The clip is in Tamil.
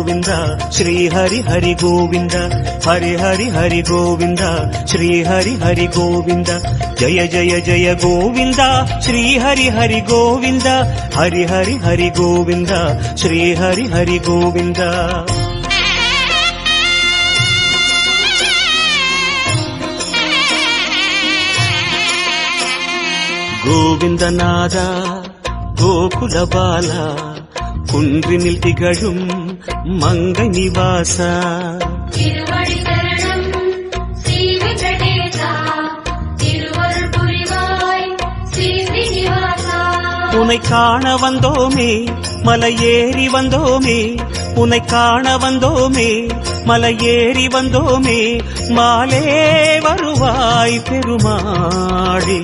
கோவிந்தா ஸ்ரீ ஹரி ஹரி கோவிந்தா ஹரி ஹரி ஹரி கோவிந்தா ஸ்ரீ ஹரி ஹரி கோவிந்தா ஜய ஜய ஜய கோவிந்தா ஸ்ரீ ஹரி ஹரி கோவிந்தா ஹரி ஹரி ஹரி கோவிந்தா ஸ்ரீ ஹரி ஹரி கோவிந்தா கோவிந்தநாதா கோகுல பாலா குன்றினில் திகழும் மங்கை நிவாசா திருவடி சரணம் ஸ்ரீ வெங்கடேசா திருவருள் புரிவாய் ஸ்ரீ ஸ்ரீனிவாசா உன்னை காண வந்தோமே மலையேறி வந்தோமே உன்னை காண வந்தோமே மலையேறி வந்தோமே மாலே வருவாய் பெருமாளே